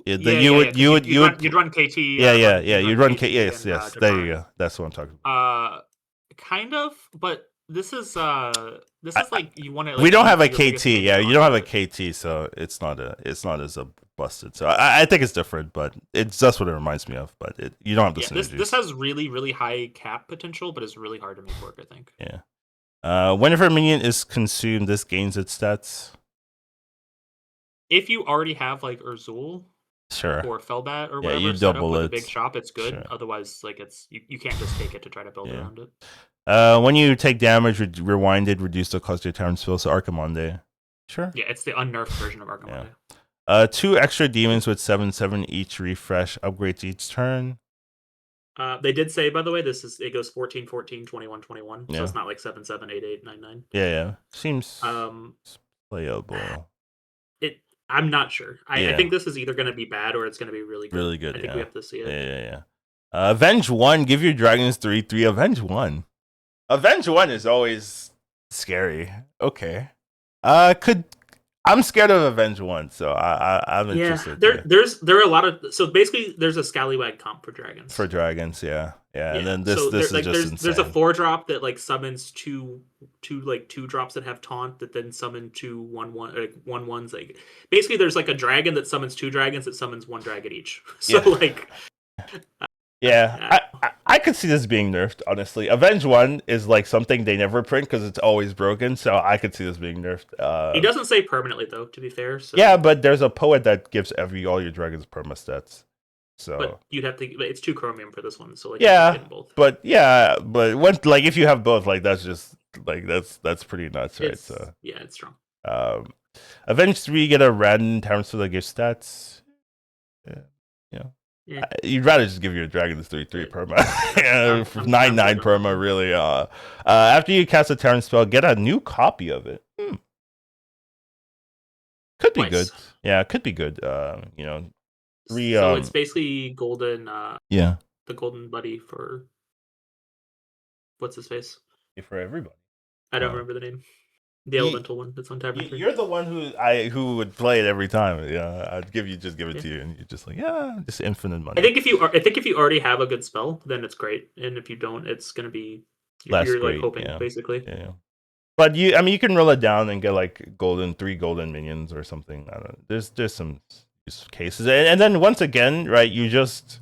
You'd
run KT.
Yeah. You'd run KT. Yes. There you go. That's what I'm talking
about. Kind of, but this is like you want to.
We don't have a KT. Yeah, you don't have a KT, so it's not as busted. So I think it's different, but it's just what it reminds me of. But you don't have the synergies.
This has really, really high cap potential, but it's really hard to make work, I think.
Yeah. Whenever a minion is consumed, this gains its stats.
If you already have like Urzul,
sure,
or Felbat or whatever,
you double it.
A big shop, it's good.
Sure.
Otherwise, you can't just take it to try to build around it.
When you take damage, rewinded, reduce the cost of your town spell. So Archimonde. Sure.
Yeah, it's the unnerfed version of Archimonde.
Yeah. 2 extra demons with 7/7 each refresh upgrades each turn.
They did say, by the way, it goes 14, 14, 21, 21. So it's not like 7, 7, 8, 8, 9, 9.
Yeah. Seems playable.
I'm not sure. I think this is either going to be bad or it's going to be really good.
Really good.
I think we have to see it.
Yeah. Avenge 1. Give your dragons 3/3. Avenge 1. Avenge 1 is always scary. Okay. I'm scared of Avenge 1, so I'm interested.
There are a lot of. So basically, there's a Scallywag comp for dragons.
Yeah. And then this is just insane.
There's a 4-drop that summons two 2-drops that have taunt that then summon 2 1/1s. Like basically, there's a dragon that summons 2 dragons that summons 1 dragon each. So
I could see this being nerfed, honestly. Avenge 1 is something they never print because it's always broken, so I could see this being nerfed.
He doesn't say permanently, though, to be fair. So.
Yeah, but there's a poet that gives all your dragons perma stats. So
but you'd have to. It's 2 chromium for this one, so
both. But when if you have both, that's just that's pretty nuts, right? So
it's strong.
Avenge 3 get a random town spell that gives stats. Yeah. You'd rather just give your dragons 3/3 perma. 9/9 perma, really. After you cast a Terran spell, get a new copy of it. Could be good. Yeah, could be good. So
it's basically golden.
The
golden buddy for what's his face?
For everybody.
I don't remember the name. The elemental one that's on Tavern 3.
You're the one who would play it every time. Yeah, I'd give it to you, and you're just just infinite money.
I think if you already have a good spell, then it's great, and if you don't, it's gonna be you're hoping basically.
Yeah. But you can roll it down and get 3 golden minions or something. I don't know. There's some use cases, and then once again, right? You just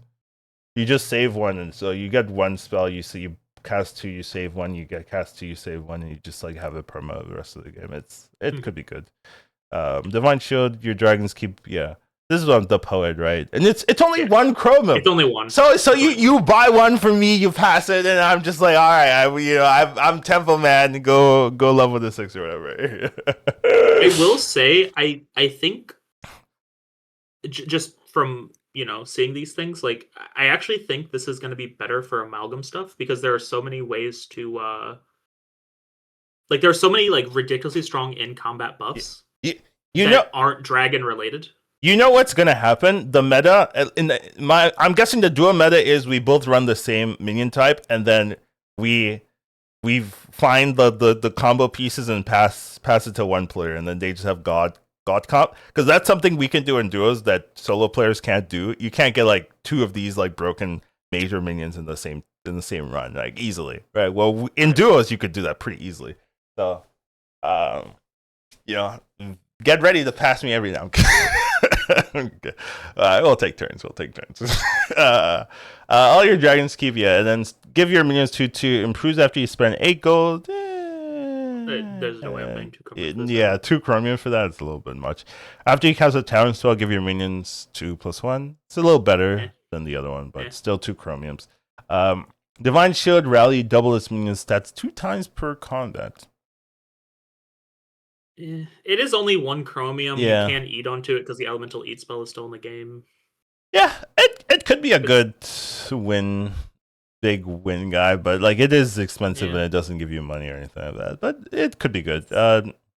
save 1, and so you get 1 spell. You cast 2, you save 1, you get cast 2, you save 1, and you just like have it perma the rest of the game. It could be good. Divine Shield, your dragons keep This is on the poet, right? And it's only one chromium.
It's only one.
So you buy one for me, you pass it, and I'm just like, all right, I'm Temple Man, go level the 6 or whatever.
I will say, I think just from seeing these things, like I actually think this is going to be better for amalgam stuff because there are so many ways to like there are so many like ridiculously strong in combat buffs that aren't dragon related.
You know what's gonna happen? The meta I'm guessing the dual meta is we both run the same minion type, and then we find the combo pieces and pass it to one player, and then they just have god comp, because that's something we can do in duos that solo players can't do. You can't get like 2 of these like broken major minions in the same run like easily, right? Well, in duos you could do that pretty easily. So, get ready to pass me every now. Okay. We'll take turns. All your dragons keep, and then give your minions 2/2. Improves after you spend 8 gold.
There's no way I'm paying 2 chromium.
2 chromium for that. It's a little bit much. After you cast a town spell, give your minions 2+1. It's a little better than the other one, but still 2 chromiums. Divine Shield, rally, double its minions stats 2 times per combat.
It is only 1 chromium. You can eat onto it because the elemental eat spell is still in the game.
Yeah, it could be a good big win guy, but like it is expensive and it doesn't give you money or anything like that. But it could be good.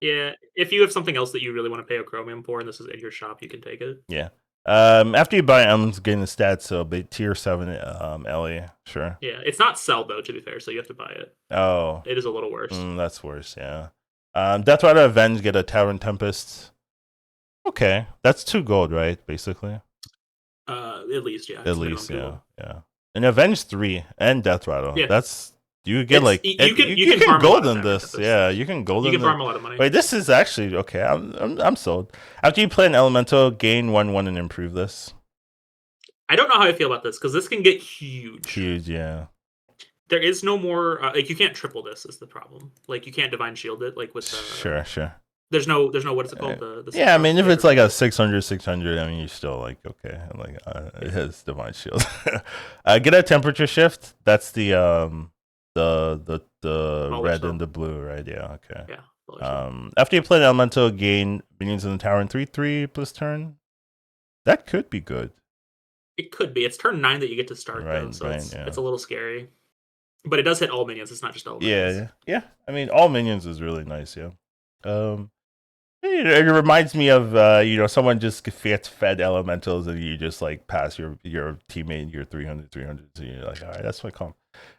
If you have something else that you really want to pay a chromium for, and this is in your shop, you can take it.
Yeah. After you buy items, gain the stats, so tier 7 Ellie, sure.
Yeah, it's not sell though, to be fair, so you have to buy it.
Oh.
It is a little worse.
That's worse, yeah. Death Rider Avenge, get a Tavern Tempest. Okay, that's 2 gold, right? Basically.
At least, yeah.
At least, yeah. And Avenge 3 and Death Rider. Yeah. That's you get you can gold in this. Yeah, you can gold.
You can farm a lot of money.
Wait, this is actually okay. I'm sold. After you play an elemental, gain 1/1 and improve this.
I don't know how I feel about this because this can get huge.
Huge, yeah.
There is no more like you can't triple this is the problem. Like you can't divine shield it like with the
Sure.
There's no what is it called the
I mean if it's like a 600 I mean you're still like okay like it has divine shield. Get a temperature shift. That's the red and the blue, right? Yeah, okay.
Yeah.
After you play an elemental, gain minions in the tower in 3/3 plus turn. That could be good.
It could be. It's turn 9 that you get to start though, so it's a little scary. But it does hit all minions. It's not just all minions.
Yeah. I mean, all minions is really nice. Yeah. It reminds me of someone just gets fed elementals and you just like pass your teammate your 300. So you're like, all right, that's my comp.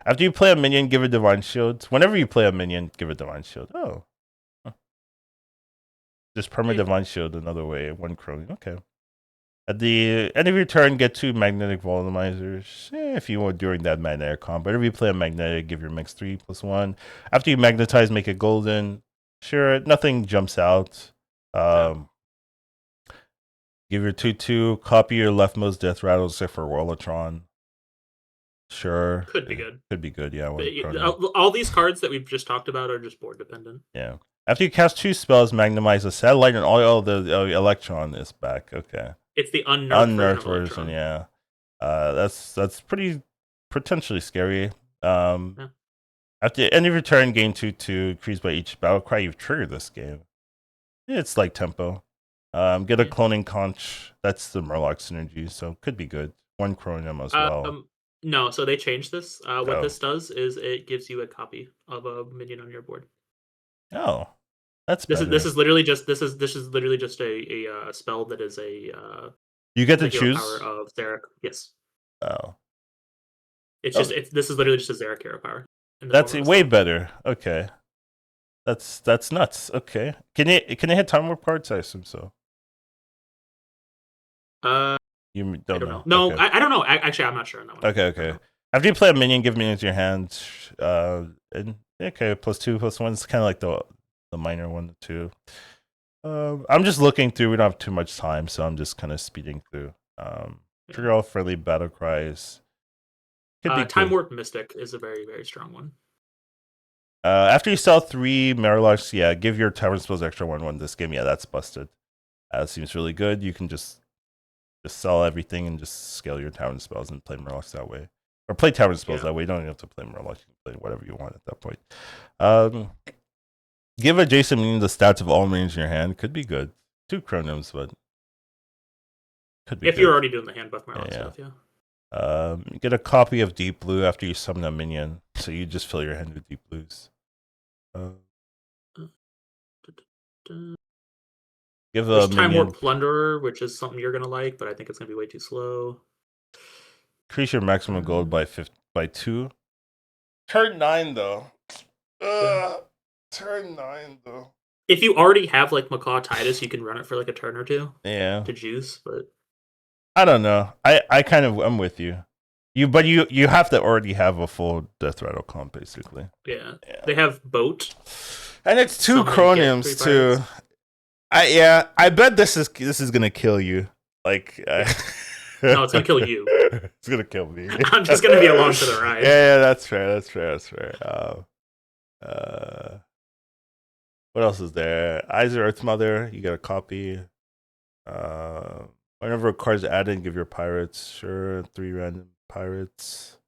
After you play a minion, give it divine shield. Whenever you play a minion, give it divine shield. Oh. Just perma divine shield another way. 1 chromium. Okay. At the end of your turn, get 2 magnetic volumizers. If you want during that magnetic comp. Whenever you play a magnetic, give your mix 3+1. After you magnetize, make it golden. Sure, nothing jumps out. Give your 2/2. Copy your leftmost death rattle except for Warlotron. Sure.
Could be good.
Could be good, yeah.
All these cards that we've just talked about are just board dependent.
Yeah. After you cast 2 spells, magnetize a satellite and all the electron is back. Okay.
It's the unnerved
version, yeah. That's pretty potentially scary. At the end of your turn, gain 2/2, increased by each battle cry you've triggered this game. It's like tempo. Get a cloning conch. That's the Murloc synergy, so could be good. 1 chromium as well.
No, so they changed this. What this does is it gives you a copy of a minion on your board.
Oh, that's
this is literally just a spell that is a.
You get to choose
power of Zarek. Yes.
Oh.
This is literally just a Zarek hero power.
That's way better. Okay. That's nuts. Okay. Can it hit Timewarp cards? I assume so. You don't know.
No,
okay.
I don't know. Actually, I'm not sure on that one.
Okay. After you play a minion, give minions your hand. And +2/+1 is kind of like the minor 1/2. I'm just looking through. We don't have too much time, so I'm just kind of speeding through. Trigger all friendly battle cries. Could be
Time
good.
Warp Mystic is a very, very strong one.
After you sell 3 Marilocks, yeah, give your Tavern spells extra 1/1 this game. Yeah, that's busted. Seems really good. You can just sell everything and just scale your Tavern spells and play Marilocks that way. Or play Tavern spells that way. You don't even have to play Marilocks. You can play whatever you want at that point. Give adjacent minion the stats of all minions in your hand. Could be good. 2 Chronoms, but could be
If
good.
you're already doing the hand buff Marlock stuff, yeah.
Get a copy of Deep Blue after you summon a minion. So you just fill your hand with Deep Blues. Give a
There's
minion.
Time Warp Plunderer, which is something you're gonna like, but I think it's gonna be way too slow.
Increase your maximum gold by 2. Turn 9 though. Turn 9 though.
If you already have like Macaw Titus, you can run it for like a turn or two.
Yeah.
To juice, but
I don't know. I'm with you. But you have to already have a full Death Rattle comp basically.
Yeah. They have Boat.
And it's 2 Chroniums too. I bet this is gonna kill you. Like
no, it's gonna kill you.
It's gonna kill me.
I'm just gonna be along for the ride.
Yeah, that's fair. What else is there? Eyes of Earth Mother. You get a copy. Whenever a card's added, give your pirates. Sure, 3 random pirates.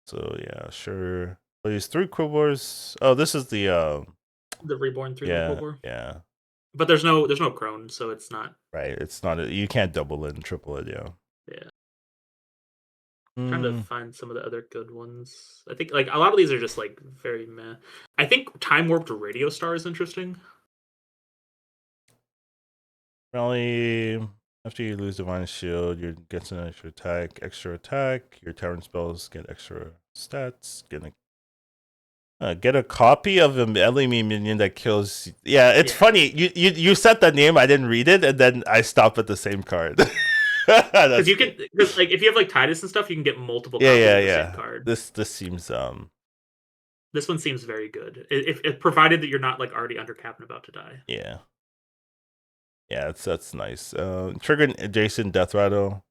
So yeah, sure. Please 3 Quibblers. Oh, this is the
Reborn 3 Quibblor.
Yeah.
But there's no crone, so it's not
right. It's not. You can't double it and triple it. Yeah.
Yeah. I'm trying to find some of the other good ones. I think like a lot of these are just like very meh. I think Time Warped Radio Star is interesting.
Rally. After you lose Divine Shield, you get an extra attack. Your Tavern spells get extra stats. Get a copy of a melee minion that kills. Yeah, it's funny. You set the name. I didn't read it, and then I stopped at the same card.
Because you can, like, if you have like Titus and stuff, you can get multiple copies of the same card.
This seems
This one seems very good. If provided that you're not like already under cap and about to die.
Yeah. Yeah, that's nice. Trigger adjacent Death Rattle.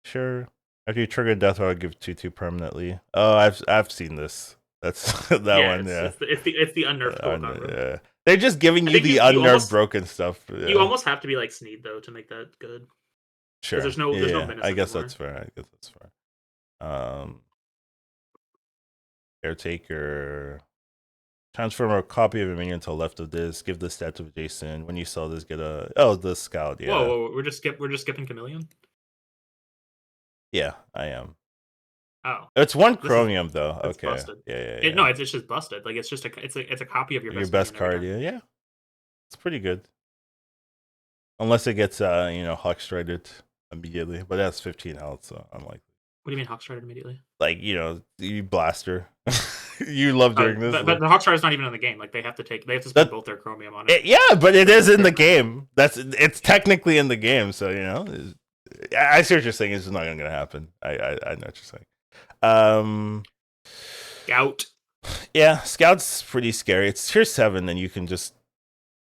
Sure. After you trigger Death Rattle, give 2/2 permanently. Oh, I've seen this. That's that one. Yeah,
it's the unnerved combo.
Yeah, they're just giving you the unnerved broken stuff. Yeah.
You almost have to be like Sneed though to make that good.
Sure.
There's no menace
I guess
anymore.
that's fair. Caretaker. Transform a copy of a minion to the left of this. Give the stat to adjacent. When you sell this, get a the scout. Yeah.
Whoa, we're just skipping Chameleon.
Yeah, I am.
Oh,
it's 1 Chromium though. Okay.
Busted.
Yeah.
No, it's just busted. Like it's just it's a copy of your
best card. Yeah. It's pretty good. Unless it gets Hawkstrited immediately, but that's 15 health, so unlikely.
What do you mean Hawkstrider immediately?
Like, you blaster. You love doing this.
But the Hawkstrider's not even in the game. Like they have to spend both their chromium on it.
Yeah, but it is in the game. It's technically in the game, so I see what you're saying. It's just not gonna happen. I know what you're saying.
Scout.
Yeah, Scout's pretty scary. It's tier 7, and you can just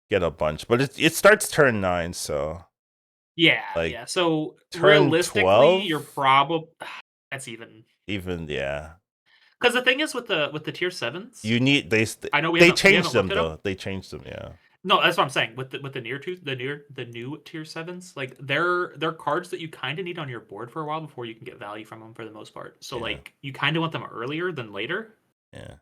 get a bunch, but it starts turn 9, so
yeah. So
turn
realistically,
12?
you're probably that's even
yeah.
Because the thing is with the tier 7s,
you need
I know
they changed them though. They changed them, yeah.
No, that's what I'm saying. With the new tier 7s, like they're cards that you kind of need on your board for a while before you can get value from them for the most part. So like you kind of want them earlier than later.
Yeah.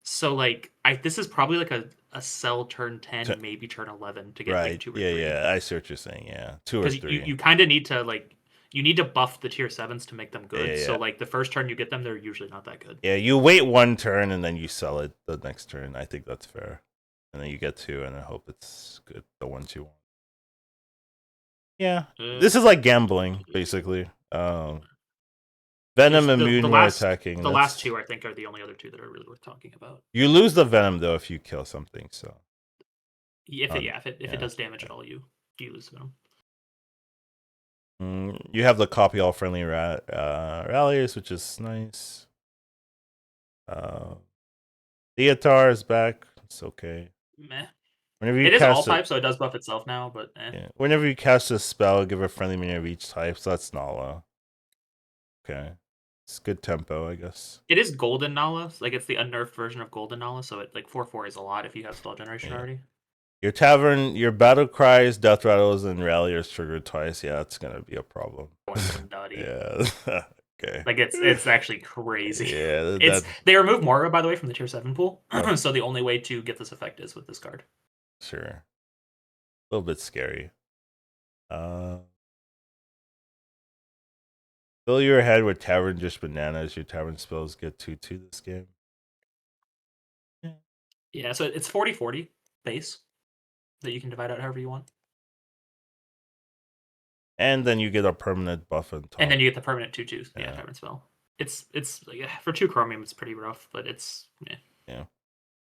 So like this is probably like a sell turn 10, maybe turn 11 to get like 2 or 3.
Yeah. I see what you're saying. Yeah, 2 or 3.
Because you kind of need to you need to buff the tier 7s to make them good.
Yeah.
So like the first turn you get them, they're usually not that good.
Yeah, you wait 1 turn and then you sell it the next turn. I think that's fair. And then you get 2, and I hope it's good. The ones you want. Yeah, this is like gambling basically. Venom immune more attacking.
The last 2 I think are the only other 2 that are really worth talking about.
You lose the venom though if you kill something. So
if it does damage at all, you lose venom.
You have the copy all friendly ralliers, which is nice. Theatar is back. It's okay.
Meh.
Whenever you
it is all type, so it does buff itself now, but
Yeah. Whenever you cast a spell, give a friendly minion of each type, so that's Nala. Okay. It's good tempo, I guess.
It is Golden Nala, like it's the unnerfed version of Golden Nala, so it like 4/4 is a lot if you have spell generation already.
Your tavern, your battle cries, death rattles, and ralliers triggered twice. Yeah, that's gonna be a problem. Yeah. Okay.
Like it's actually crazy.
Yeah,
they removed Mora, by the way, from the tier 7 pool.
Oh.
So the only way to get this effect is with this card.
Sure. A little bit scary. Fill your head with tavern just bananas. Your tavern spells get 2/2 this game.
Yeah, so it's 40/40 base that you can divide out however you want.
And then you get a permanent buff on top.
And then you get the permanent 2/2 tavern spell. It's for 2 chromium it's pretty rough, but it's
yeah.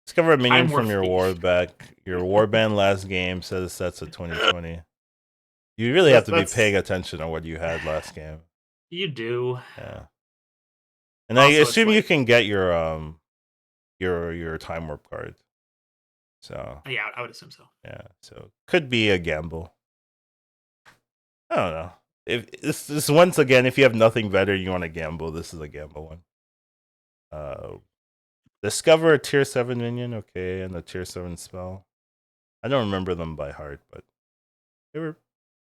Discover a minion from your warband. Your warband last game says sets of 2020. You really have to be paying attention to what you had last game.
You do.
Yeah. And also, I assume you can get your Timewarp card. So
yeah, I would assume so.
Yeah, so could be a gamble. I don't know. If this once again, if you have nothing better, you want to gamble. This is a gamble one. Discover a tier 7 minion, okay, and a tier 7 spell. I don't remember them by heart, but they were.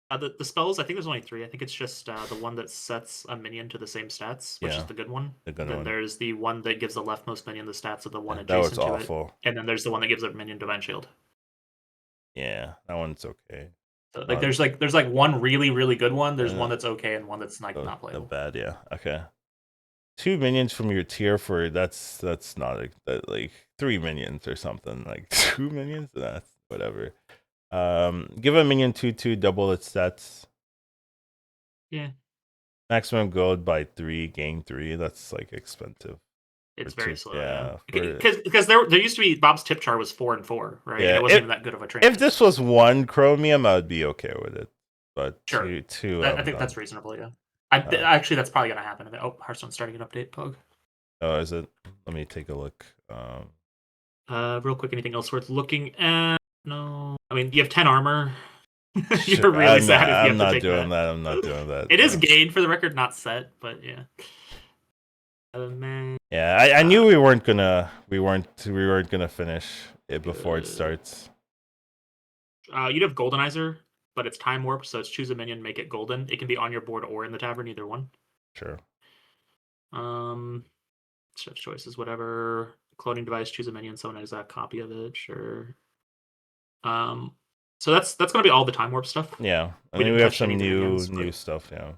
The spells, I think there's only 3. I think it's just the one that sets a minion to the same stats, which is the good one. Then there's the one that gives the leftmost minion the stats of the one adjacent to
awful.
it. And then there's the one that gives a minion Divine Shield.
Yeah, that one's okay.
So, there's one really, really good one. There's one that's okay and one that's like not playable.
Bad, yeah. Okay. 2 minions from your tier for that's not like 3 minions or something. Like 2 minions? That's whatever. Give a minion 2/2, double its stats.
Yeah.
Maximum gold by 3, gain 3. That's like expensive.
It's very slow.
Yeah.
Because there used to be Bob's tip char was 4 and 4, right?
Yeah,
and it wasn't even that good of a trade.
If this was 1 chromium, I would be okay with it. But
sure.
2
I think that's reasonable, yeah. Actually, that's probably gonna happen. Oh, Hearthstone's starting an update, Pug.
Oh, is it? Let me take a look.
Real quick, anything else worth looking at? No. I mean, you have 10 armor. You're really sad if you have to take that.
I'm not doing that.
It is gained, for the record, not set, but yeah.
Yeah, I knew we weren't gonna finish it before it starts.
You'd have Goldenizer, but it's Timewarp, so it's choose a minion, make it golden. It can be on your board or in the tavern, either one.
Sure.
Chef's choices, whatever. Cloning device, choose a minion, summon an exact copy of it, sure. So that's gonna be all the Timewarp stuff.
Yeah, I mean we have some new stuff. Yeah.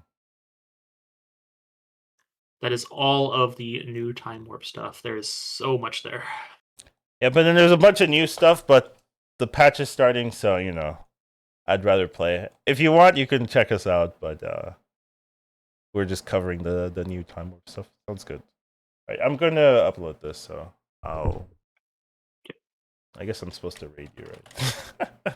That is all of the new Timewarp stuff. There is so much there.
Yeah, but then there's a bunch of new stuff, but the patch is starting, so I'd rather play it. If you want, you can check us out, but we're just covering the new Timewarp stuff. Sounds good. All right, I'm gonna upload this, so I guess I'm supposed to raid you, right?